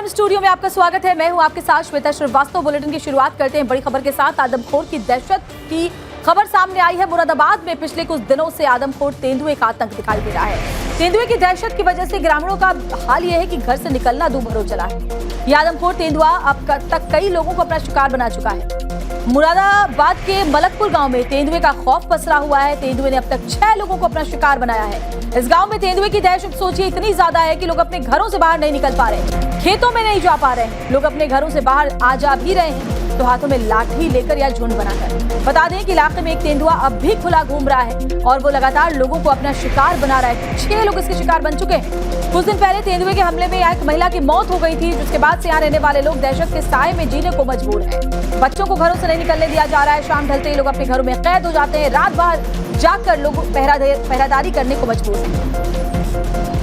Prime studio में आपका स्वागत है। मैं हूं आपके साथ श्वेता श्रीवास्तव। बुलेटिन की शुरुआत करते हैं बड़ी खबर के साथ। आदमखोर की दहशत की खबर सामने आई है। मुरादाबाद में पिछले कुछ दिनों से आदमखोर तेंदुए का आतंक दिखाई दे रहा है। तेंदुए की दहशत की वजह से ग्रामीणों का हाल यह है कि घर से निकलना दूभर चला है। यह आदमखोर तेंदुआ अब तक कई लोगों को अपना शिकार बना चुका है। मुरादाबाद के मलकपुर गांव में तेंदुए का खौफ पसरा हुआ है। तेंदुए ने अब तक 6 लोगों को अपना शिकार बनाया है। इस गांव में तेंदुए की दहशत सोचिए इतनी ज्यादा है कि लोग अपने घरों से बाहर नहीं निकल पा रहे, खेतों में नहीं जा पा रहे हैं। लोग अपने घरों से बाहर आ जा भी रहे हैं तो हाथों में लाठी लेकर या झुंड बनाकर। बता दें कि इलाके में एक तेंदुआ अब भी खुला घूम रहा है और वो लगातार लोगों को अपना शिकार बना रहा है। 6 लोग इसके शिकार बन चुके हैं। कुछ दिन पहले तेंदुए के हमले में एक महिला की मौत हो गई थी, जिसके बाद से यहाँ रहने वाले लोग दहशत के साए में जीने को मजबूर हैं। बच्चों को घरों से नहीं निकलने दिया जा रहा है। शाम ढलते ही लोग अपने घरों में कैद हो जाते हैं। रात बाहर जाकर लोग पहरादारी करने को मजबूर हैं।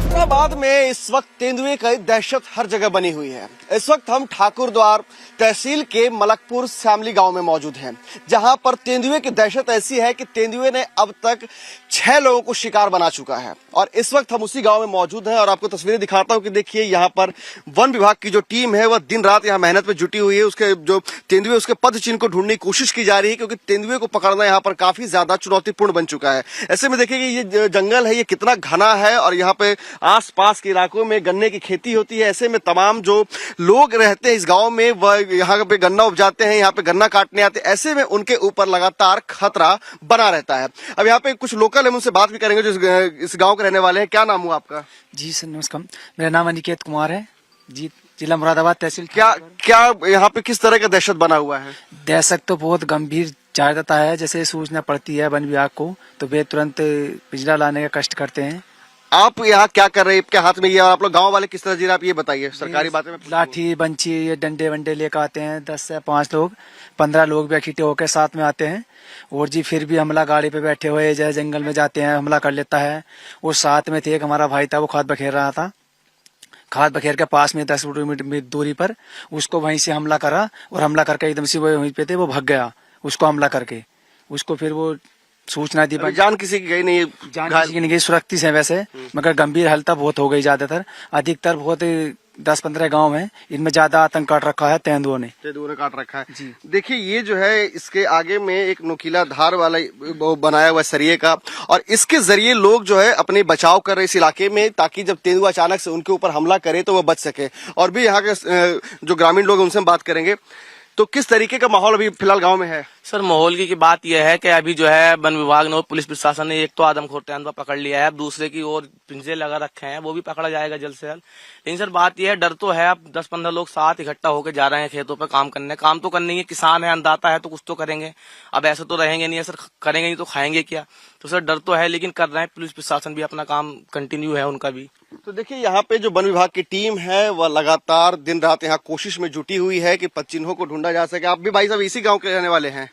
मुरादाबाद में इस वक्त तेंदुए की दहशत हर जगह बनी हुई है। इस वक्त हम ठाकुरद्वार तहसील के मलकपुर श्यामली गांव में मौजूद हैं, जहां पर तेंदुए की दहशत ऐसी है कि तेंदुए ने अब तक 6 लोगों को शिकार बना चुका है। और इस वक्त हम उसी गांव में मौजूद हैं और आपको तस्वीरें दिखाता हूं कि देखिए यहाँ पर वन विभाग की जो टीम है वह दिन रात यहाँ मेहनत में जुटी हुई है। उसके जो तेंदुए उसके पद चिन्ह को ढूंढने की कोशिश की जा रही है, क्योंकि तेंदुए को पकड़ना यहाँ पर काफी ज्यादा चुनौतीपूर्ण बन चुका है। ऐसे में देखिए कि ये जंगल है, ये कितना घना है और यहाँ पे आसपास के इलाकों में गन्ने की खेती होती है। ऐसे में तमाम जो लोग रहते हैं इस गांव में वह यहाँ पे गन्ना उपजाते हैं, यहाँ पे गन्ना काटने आते हैं। ऐसे में उनके ऊपर लगातार खतरा बना रहता है। अब यहाँ पे कुछ लोकल है, उनसे बात भी करेंगे जो इस गांव के रहने वाले हैं। क्या नाम हुआ आपका? जी सर नमस्कार, मेरा नाम अनिकेत कुमार है जी, जिला मुरादाबाद तहसील। क्या यहाँ पे किस तरह का दहशत बना हुआ है? दहशत तो बहुत गंभीर जाता है। जैसे सूचना पड़ती है वन विभाग को तो वे तुरंत पिंजरा लाने का कष्ट करते हैं। आप यहाँ क्या कर रहे हैं? आपके हाथ में ये, आप लोग गांव वाले किस तरह जी रहे, आप ये बताइए। सरकारी बातें में लाठी बंची ये डंडे वंडे लेकर आते हैं। 10 से 5 लोग 15 लोग भी इकट्ठे होकर साथ में आते हैं। और जी फिर भी हमला गाड़ी पे बैठे हुए जैसे जंगल में जाते हैं, हमला कर लेता है। वो साथ में थे, एक हमारा भाई था, वो खाद बखेर रहा था। खाद बखेर के पास में 10 मीटर दूरी पर उसको वहीं से हमला करा और हमला करके एकदम से वो वहीं पे थे, वो भाग गया उसको हमला करके। उसको फिर वो सूचना दी, जान किसी की गई नहीं, जान किसी की नहीं गई, सुरक्षित है वैसे, मगर गंभीर हालत बहुत हो गई। ज्यादातर अधिकतर बहुत 10-15 गांव हैं, इनमें ज्यादा आतंक काट रखा है तेंदुओं ने काट रखा है जी। देखिए ये जो है इसके आगे में एक नुकीला धार वाला वो बनाया हुआ सरिये का, और इसके जरिए लोग जो है अपने बचाव कर रहे इस इलाके में, ताकि जब तेंदुआ अचानक से उनके ऊपर हमला करे तो वो बच सके। और भी यहाँ के जो ग्रामीण लोग उनसे हम बात करेंगे। तो किस तरीके का माहौल अभी फिलहाल गांव में है? सर माहौल की बात यह है कि अभी जो है वन विभाग ने और पुलिस प्रशासन ने एक तो आदमखोर तेंदुआ पकड़ लिया है, अब दूसरे की ओर पिंजरे लगा रखे हैं, वो भी पकड़ा जाएगा जल्द से जल्द। लेकिन सर बात यह है, डर तो है। अब 10-15 लोग साथ इकट्ठा होकर जा रहे हैं खेतों पे काम करने। काम तो करने ही, किसान है, अन्नदाता है तो कुछ तो करेंगे। अब ऐसे तो रहेंगे नहीं है सर, करेंगे नहीं तो खाएंगे क्या। तो सर डर तो है, लेकिन कर रहे हैं। पुलिस प्रशासन भी अपना काम कंटिन्यू है उनका भी। तो देखिए यहाँ पे जो वन विभाग की टीम है वह लगातार दिन रात यहाँ कोशिश में जुटी हुई है कि पद चिन्हों को ढूंढा जा सके। आप भी भाई साहब इसी गांव के रहने वाले हैं,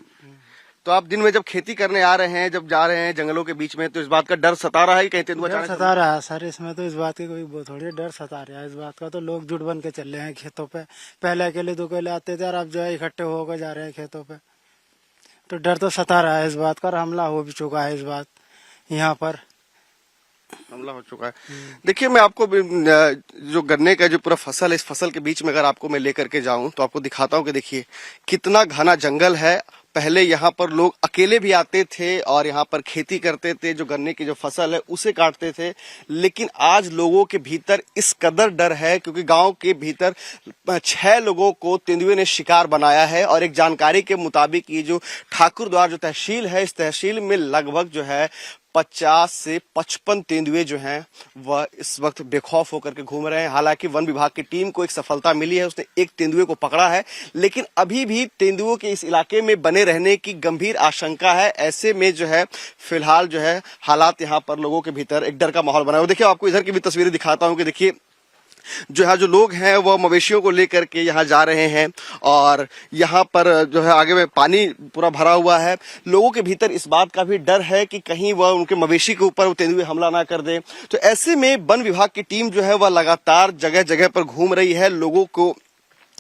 तो आप दिन में जब खेती करने आ रहे हैं, जब जा रहे हैं जंगलों के बीच में, तो इस बात का डर सता रहा है कि कहीं तेंदुआ अचानक सता रहा है सर। इसमें तो इस बात की कोई थोड़ी डर सता रहा है। इस बात का तो लोग जुट बन के चल रहे हैं खेतों पे। पहले अकेले 2 अकेले आते थे और अब जो है इकट्ठे होकर जा रहे हैं खेतों पे। तो डर तो सता रहा है इस बात का, और हमला हो भी चुका है। इस बात यहाँ पर हमला हो चुका है। देखिए मैं आपको जो गन्ने का जो पूरा फसल है, इस फसल के बीच में अगर आपको मैं लेकर के जाऊं तो आपको दिखाता हूं कि देखिए कितना घना जंगल है। पहले यहाँ पर लोग अकेले भी आते थे और यहाँ पर खेती करते थे, जो गन्ने की जो फसल है उसे काटते थे। लेकिन आज लोगों के भीतर इस कदर डर है, क्योंकि गांव के भीतर 6 लोगों को तेंदुए ने शिकार बनाया है। और एक जानकारी के मुताबिक ये जो ठाकुरद्वार जो तहसील है, इस तहसील में लगभग जो है 50 से 55 तेंदुए जो हैं वह इस वक्त बेखौफ होकर के घूम रहे हैं। हालांकि वन विभाग की टीम को एक सफलता मिली है, उसने एक तेंदुए को पकड़ा है, लेकिन अभी भी तेंदुओं के इस इलाके में बने रहने की गंभीर आशंका है। ऐसे में जो है फिलहाल जो है हालात यहाँ पर लोगों के भीतर एक डर का माहौल बना है। देखिए आपको इधर की भी तस्वीरें दिखाता हूँ कि देखिए जो यहाँ जो लोग हैं वह मवेशियों को लेकर के यहाँ जा रहे हैं, और यहाँ पर जो है आगे में पानी पूरा भरा हुआ है। लोगों के भीतर इस बात का भी डर है कि कहीं वह उनके मवेशी के ऊपर तेंदुए हमला ना कर दे। तो ऐसे में वन विभाग की टीम जो है वह लगातार जगह जगह पर घूम रही है, लोगों को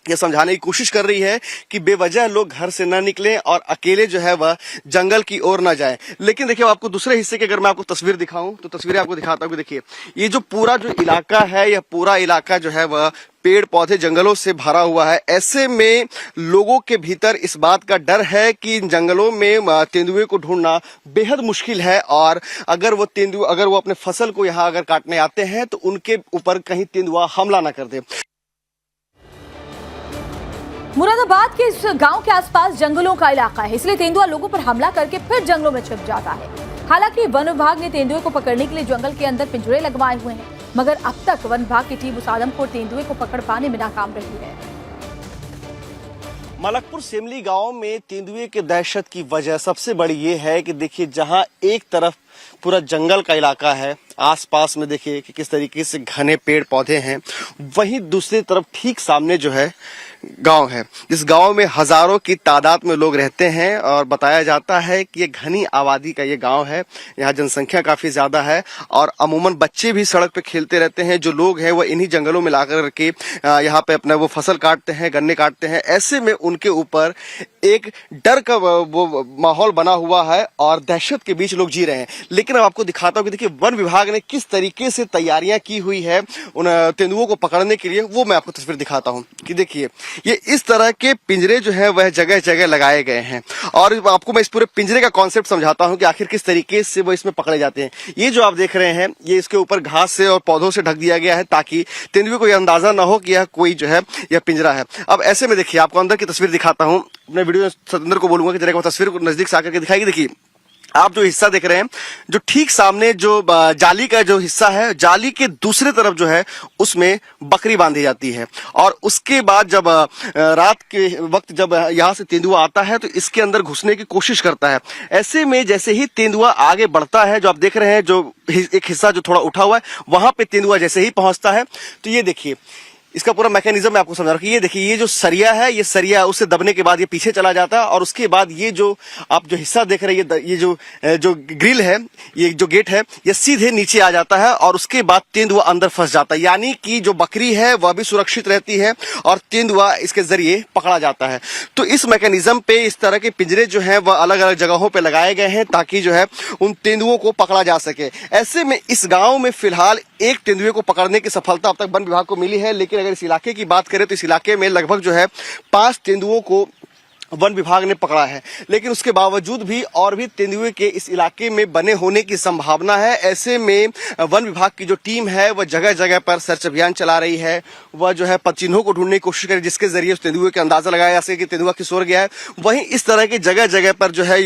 ये समझाने की कोशिश कर रही है कि बेवजह लोग घर से न निकलें और अकेले जो है वह जंगल की ओर न जाएं। लेकिन देखिए आपको दूसरे हिस्से की अगर मैं आपको तस्वीर दिखाऊं तो तस्वीरें आपको दिखाता हूं कि देखिए ये जो पूरा जो इलाका है, यह पूरा इलाका जो है वह पेड़ पौधे जंगलों से भरा हुआ है। ऐसे में लोगों के भीतर इस बात का डर है कि इन जंगलों में तेंदुए को ढूंढना बेहद मुश्किल है, और अगर वो अपने फसल को यहाँ अगर काटने आते हैं तो उनके ऊपर कहीं तेंदुआ हमला ना कर दे। मुरादाबाद के इस गांव के आसपास जंगलों का इलाका है, इसलिए तेंदुआ लोगों पर हमला करके फिर जंगलों में छिप जाता है। हालांकि वन विभाग ने तेंदुए को पकड़ने के लिए जंगल के अंदर पिंजरे लगवाए हुए हैं, मगर अब तक वन विभाग की टीम उस आदमखोर तेंदुए को पकड़ पाने में नाकाम रही है। मलकपुर सेमली गांव में तेंदुए के दहशत की वजह सबसे बड़ी ये है कि देखिए, जहां एक तरफ पूरा जंगल का इलाका है, आसपास में देखिए कि किस तरीके से घने पेड़ पौधे हैं, वहीं दूसरी तरफ ठीक सामने जो है गांव है। इस गांव में हजारों की तादाद में लोग रहते हैं और बताया जाता है कि ये घनी आबादी का ये गांव है। यहाँ जनसंख्या काफी ज्यादा है और अमूमन बच्चे भी सड़क पे खेलते रहते हैं। जो लोग हैं वो इन्हीं जंगलों में लाकर के यहाँ पे अपना वो फसल काटते हैं, गन्ने काटते हैं। ऐसे में उनके ऊपर एक डर का वो माहौल बना हुआ है और दहशत के बीच लोग जी रहे हैं। लेकिन अब आपको दिखाता हूँ कि देखिए वन विभाग ने किस तरीके से तैयारियां की हुई है उन तेंदुओं को पकड़ने के लिए, वो मैं आपको तस्वीर दिखाता हूँ कि देखिए ये इस तरह के पिंजरे जो है वह जगह जगह लगाए गए हैं। और आपको मैं इस पूरे पिंजरे का कॉन्सेप्ट समझाता हूँ कि आखिर किस तरीके से वो इसमें पकड़े जाते हैं। ये जो आप देख रहे हैं, ये इसके ऊपर घास से और पौधों से ढक दिया गया है ताकि तेंदुए को यह अंदाजा ना हो कि यह कोई जो है यह पिंजरा है। अब ऐसे में देखिए, आपको अंदर की तस्वीर दिखाता हूँ। अपने वीडियो सतेंद्र को बोलूंगा कि जरा तस्वीर को नजदीक से आकर के दिखाएगी। देखिए, आप जो हिस्सा देख रहे हैं, जो ठीक सामने जो जाली का जो हिस्सा है, जाली के दूसरे तरफ जो है उसमें बकरी बांधी जाती है। और उसके बाद जब रात के वक्त जब यहाँ से तेंदुआ आता है तो इसके अंदर घुसने की कोशिश करता है। ऐसे में जैसे ही तेंदुआ आगे बढ़ता है, जो आप देख रहे हैं, जो एक हिस्सा जो थोड़ा उठा हुआ है, वहां पे तेंदुआ जैसे ही पहुंचता है तो ये देखिए इसका पूरा मैकेनिज्म मैं आपको समझा रहा हूँ कि ये देखिए, ये जो सरिया है, ये सरिया उससे दबने के बाद ये पीछे चला जाता है और उसके बाद ये जो आप जो हिस्सा देख रहे हैं, ये जो ग्रिल है, ये जो गेट है, ये सीधे नीचे आ जाता है और उसके बाद तेंदुआ अंदर फंस जाता है। यानी कि जो बकरी है वह भी सुरक्षित रहती है और तेंदुआ इसके जरिए पकड़ा जाता है। तो इस मैकेनिज्म पे इस तरह के पिंजरे जो है वह अलग अलग जगहों पे लगाए गए हैं ताकि जो है उन तेंदुओं को पकड़ा जा सके। ऐसे में इस गाँव में फिलहाल एक तेंदुए को पकड़ने की सफलता अब तक वन विभाग को मिली है। लेकिन अगर इस इलाके की बात करें तो इस इलाके में लगभग जो है 5 तेंदुओं को वन विभाग ने पकड़ा है। लेकिन उसके बावजूद भी और भी तेंदुए के इस इलाके में बने होने की संभावना है। ऐसे में वन विभाग की जो टीम है वह जगह जगह पर सर्च अभियान चला रही है। वह जो है चिन्हों को ढूंढने की कोशिश करे जिसके जरिए उस तेंदुए का अंदाजा लगाया जा सके कि तेंदुआ किस ओर गया है। वहीं इस तरह के जगह जगह पर जो है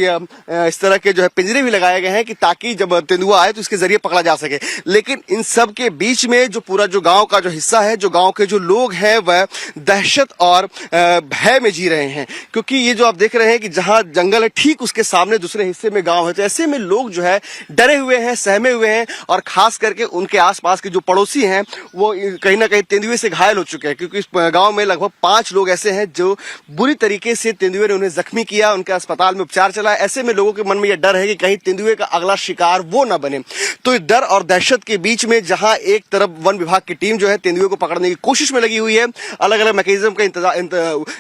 इस तरह के जो है पिंजरे भी लगाए गए हैं कि ताकि जब तेंदुआ आए तो इसके जरिए पकड़ा जा सके। लेकिन इन सब के बीच में जो पूरा जो गाँव का जो हिस्सा है, जो गाँव के जो लोग हैं वह दहशत और भय में जी रहे हैं। क्योंकि ये जो आप देख रहे हैं कि जहां जंगल है ठीक उसके सामने दूसरे हिस्से में गांव है। तो ऐसे में लोग जो है डरे हुए हैं, सहमे हुए हैं और खास करके उनके आसपास के जो पड़ोसी हैं वो कहीं ना कहीं तेंदुए से घायल हो चुके हैं। क्योंकि इस गांव में लगभग 5 लोग ऐसे हैं जो बुरी तरीके से तेंदुए ने उन्हें जख्मी किया, उनके अस्पताल में उपचार चला। ऐसे में लोगों के मन में यह डर है कि कहीं तेंदुए का अगला शिकार वो ना बने। तो इस डर और दहशत के बीच में जहां एक तरफ वन विभाग की टीम जो है तेंदुए को पकड़ने की कोशिश में लगी हुई है, अलग अलग मैकेनिज्म का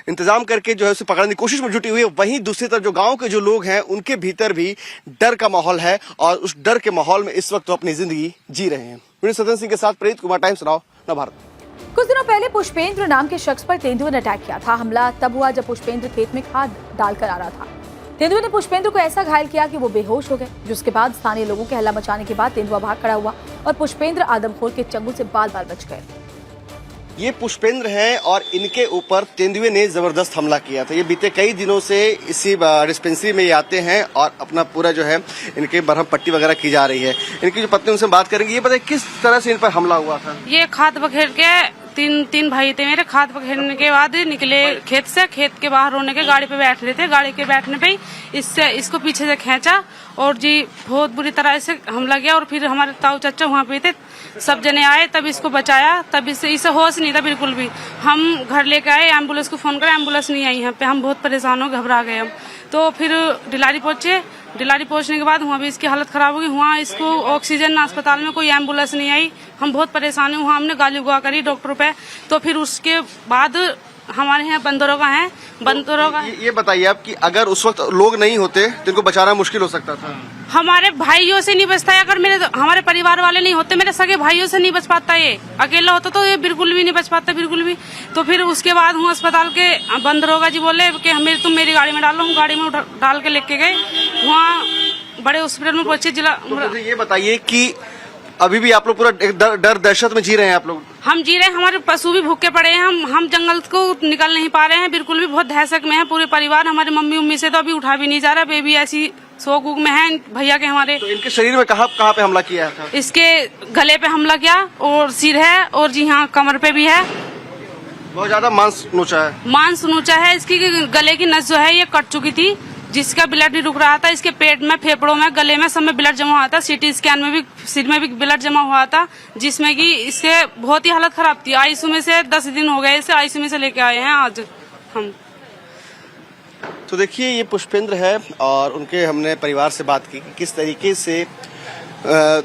इंतजाम करके जो है उसे पकड़ने की कोशिश में जुटी हुई है, वहीं दूसरी तरफ जो गांव के जो लोग हैं उनके भीतर भी डर का माहौल है और उस डर के माहौल में इस वक्त तो अपनी जिंदगी जी रहे हैं। सतन सिंह के साथ प्रेरित कुमार, टाइम्स नाउ नवभारत। कुछ दिनों पहले पुष्पेंद्र नाम के शख्स पर तेंदुए ने अटैक किया था। हमला तब हुआ जब पुष्पेंद्र खेत में खाद डालकर आ रहा था। तेंदुए ने पुष्पेंद्र को ऐसा घायल किया कि वो बेहोश हो गए, जिसके बाद स्थानीय लोगों के हल्ला मचाने के बाद तेंदुआ भाग खड़ा हुआ और पुष्पेंद्र आदमखोर के चंगुल से बाल बाल बच गए। ये पुष्पेंद्र हैं और इनके ऊपर तेंदुए ने जबरदस्त हमला किया था। ये बीते कई दिनों से इसी डिस्पेंसरी में ये आते हैं और अपना पूरा जो है इनके बरहम पट्टी वगैरह की जा रही है। इनकी जो पत्नी उनसे बात करेंगे। ये बताइए किस तरह से इन पर हमला हुआ था? ये खाद बखेर के तीन भाई थे मेरे। खाद बखेरने के बाद निकले खेत से, खेत के बाहर होने के गाड़ी पे बैठ रहे थे। गाड़ी के बैठने पे इसको पीछे से खींचा और जी बहुत बुरी तरह से हमला किया। और फिर हमारे ताऊ चाचा वहाँ पे थे, सब जने आए तब इसको बचाया। तब इसे होश नहीं था बिल्कुल भी। हम घर लेके आए, एम्बुलेंस को फोन करा, एम्बुलेंस नहीं आई यहाँ पे। हम बहुत परेशान हो, घबरा गए हम। तो फिर डिलारी पहुंचे। डिलारी पहुंचने के बाद वहाँ भी इसकी हालत खराब हो गई। वहाँ इसको ऑक्सीजन अस्पताल में कोई एम्बुलेंस नहीं आई। हम बहुत परेशान हुए। वहाँ हमने गाली गुआ करी डॉक्टरों पे। तो फिर उसके बाद हमारे यहाँ बंदरों का ये बताइए आप कि अगर उस वक्त लोग नहीं होते तो इनको बचाना मुश्किल हो सकता था। हमारे भाइयों से नहीं बचता है। अगर हमारे परिवार वाले नहीं होते, मेरे सगे भाइयों से नहीं बच पाता, ये अकेला होता तो ये बिल्कुल भी नहीं बच पाता, बिल्कुल भी। तो फिर उसके बाद हूँ अस्पताल के बंद दरोगा जी बोले कि तुम मेरी गाड़ी में डालो। हम गाड़ी में डाल के लेके गए, वहाँ बड़े हॉस्पिटल में पहुंचे जिला। तो मुझे ये बताइए कि अभी भी आप लोग पूरा एक डर दहशत में जी रहे हैं आप लोग? हम जी रहे हैं, हमारे पशु भी भूखे पड़े हैं। हम जंगल को निकल नहीं पा रहे हैं, बिल्कुल भी बहुत दहशत में है पूरे परिवार। हमारी मम्मी उम्मी से तो अभी उठा भी नहीं जा रहा, बेबी ऐसी शोक उग में है भैया के हमारे। तो इनके शरीर में कहाँ पे हमला किया था? इसके गले पे हमला किया और सिर है, और जी हाँ कमर पे भी है। बहुत ज्यादा मांस नोचा है? मांस नोचा है। इसकी गले की नस जो है ये कट चुकी थी, जिसका ब्लड नहीं रुक रहा था। इसके पेट में, फेफड़ों में, गले में, सब में ब्लड जमा हुआ था। सीटी स्कैन में भी सिर में भी ब्लड जमा हुआ था, जिसमें कि इसके बहुत ही हालत खराब थी। आईसीयू में से 10 दिन हो गए इसे आईसीयू में से लेके आए हैं आज हम। तो देखिए ये पुष्पेंद्र है और उनके हमने परिवार से बात की कि किस तरीके से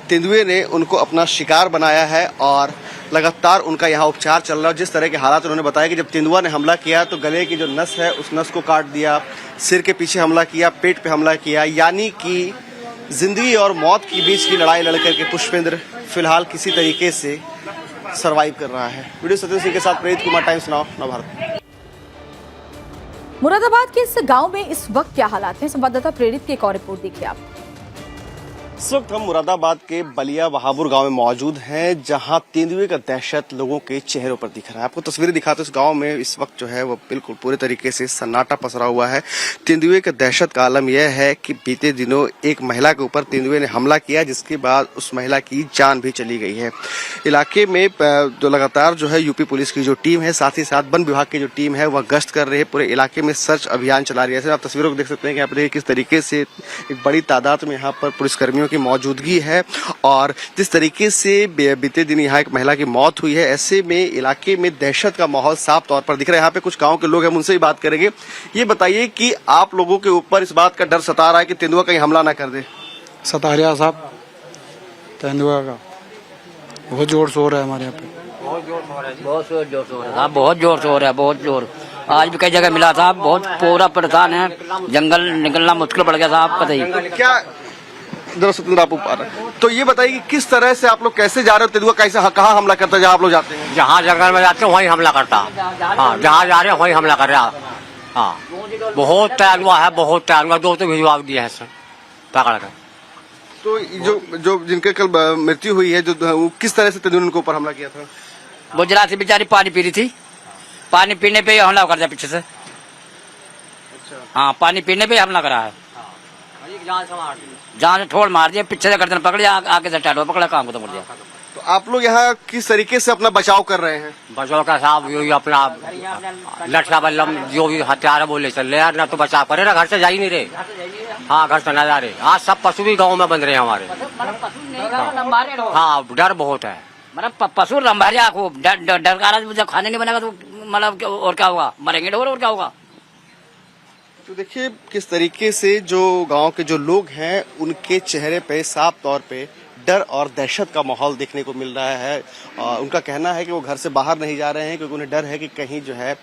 तेंदुए ने उनको अपना शिकार बनाया है और लगातार उनका यहाँ उपचार चल रहा है। जिस तरह के हालात उन्होंने बताया कि जब तेंदुआ ने हमला किया तो गले की जो नस है उस नस को काट दिया, सिर के पीछे हमला किया, पेट पे हमला किया, यानी कि जिंदगी और मौत के बीच की लड़ाई लड़ करके पुष्पेंद्र फिलहाल किसी तरीके से सरवाइव कर रहा है। वीडियो सत्येंद्र सिंह के साथ प्रेरित कुमार, टाइम्स नाउ नवभारत। मुरादाबाद के इस गांव में इस वक्त क्या हालात हैं, संवाददाता प्रेरित की एक और रिपोर्ट देखिए आप। इस वक्त हम मुरादाबाद के बलिया बहाबुर गांव में मौजूद हैं, जहां तेंदुए का दहशत लोगों के चेहरों पर दिख रहा है। आपको तस्वीरें दिखाते हैं, इस गांव में इस वक्त जो है वो बिल्कुल पूरे तरीके से सन्नाटा पसरा हुआ है। तेंदुए का दहशत का आलम यह है कि बीते दिनों एक महिला के ऊपर तेंदुए ने हमला किया, जिसके बाद उस महिला की जान भी चली गई है। इलाके में जो लगातार जो है यूपी पुलिस की जो टीम है, साथ ही साथ वन विभाग की जो टीम है वह गश्त कर रही है, पूरे इलाके में सर्च अभियान चला रही है। आप तस्वीरों को देख सकते हैं कि यहाँ पर किस तरीके से एक बड़ी तादाद में यहाँ पर पुलिसकर्मियों की मौजूदगी है और जिस तरीके से बीते दिन यहाँ एक महिला की मौत हुई है, ऐसे में इलाके में दहशत का माहौल साफ तौर पर दिख रहा है। यहाँ पे कुछ गांव के लोग हैं, उनसे ही बात करेंगे। ये बताइए कि आप लोगों के ऊपर इस बात का डर सता रहा है कि तेंदुआ कहीं हमला ना कर दे? सता रहा साहब, तेंदुआ का बहुत जोर शोर है हमारे यहाँ पे। बहुत जोर शोर है साहब, बहुत जोर शोर है, बहुत जोर। आज भी कई जगह मिला साहब, बहुत पूरा परेशान है, जंगल निकलना मुश्किल पड़ गया साहब। पता ही क्या दरअसल आप ऊपर, तो ये बताइए कि किस तरह से आप लोग कैसे जा रहे हो? तेंदुआ कैसे कहाँ हमला करता है जहाँ आप लोग जाते हैं? जहाँ जंगल में जाते हैं वहीं हमला करता। हाँ, जहाँ जा रहे हैं वहीं हमला कर रहा। हाँ, बहुत तेंदुआ है, बहुत तेंदुआ। 2 तो भिजवा दिए हैं सर पकड़ कर। तो जो जिनके कल मृत्यु हुई है, जो किस तरह से तेंदुए ने उनके ऊपर हमला किया था? वो जरा सी बेचारी पानी पी रही थी, पानी पीने पे ही हमला कर दिया पीछे से। हाँ, पानी पीने पे हमला करा है, जहाँ से ठोड़ मार दिया, पीछे से गर्दन पकड़ लिया, आगे से टाइट पकड़ा, काम को तो मुड़ दिया। तो आप लोग यहाँ किस तरीके से अपना बचाव कर रहे हैं? बचाव का साहब यही अपना लठा बल्लम जो भी हथियार है बोले चल रहे यार, ना तो बचाव करे ना, घर से जा ही नहीं रहे। हाँ, घर से ना जा रहे। आज सब पशु भी गाँव में बन रहे हैं हमारे। हाँ, डर बहुत है, मतलब पशु लंबारिया खूब डर का। जब खाने नहीं बनेगा तो मतलब और क्या होगा, मरेंगे और क्या होगा। तो देखिए किस तरीके से जो गांव के जो लोग हैं उनके चेहरे पे साफ तौर पे डर और दहशत का माहौल देखने को मिल रहा है। उनका कहना है कि वो घर से बाहर नहीं जा रहे हैं क्योंकि उन्हें डर है कि कहीं जो है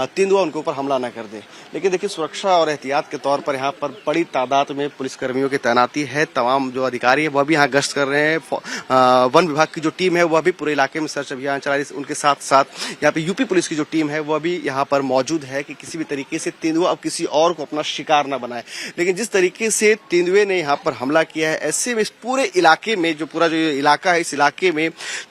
तेंदुआ उनके ऊपर हमला ना कर दे। लेकिन देखिए सुरक्षा और एहतियात के तौर पर यहाँ पर बड़ी तादाद में पुलिसकर्मियों की तैनाती है। तमाम जो अधिकारी है वह भी यहाँ गश्त कर रहे हैं। वन विभाग की जो टीम है वह भी पूरे इलाके में सर्च अभियान चला रही है। उनके साथ साथ यहाँ पे यूपी पुलिस की जो टीम है वह भी यहाँ पर मौजूद है कि किसी भी तरीके से तेंदुआ अब किसी और को अपना शिकार न बनाए। लेकिन जिस तरीके से तेंदुए ने यहाँ पर हमला किया है, ऐसे में इस पूरे इलाके में जो पूरा जो इलाका है, इस इलाके में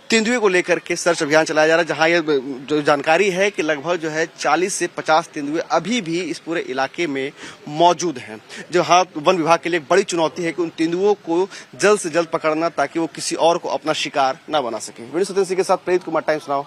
तेंदुए को लेकर के सर्च अभियान चलाया जा रहा है। जहां ये जो जानकारी है कि लगभग जो है 40 से 50 तेंदुए अभी भी इस पूरे इलाके में मौजूद हैं। जहां वन विभाग के लिए एक बड़ी चुनौती है कि उन तेंदुओं को जल्द से जल्द पकड़ना ताकि वो किसी और को अपना शिकार न बना सके। वीडियो सत्येंद्र सिंह के साथ प्रेरित कुमार, टाइम्स नाउ।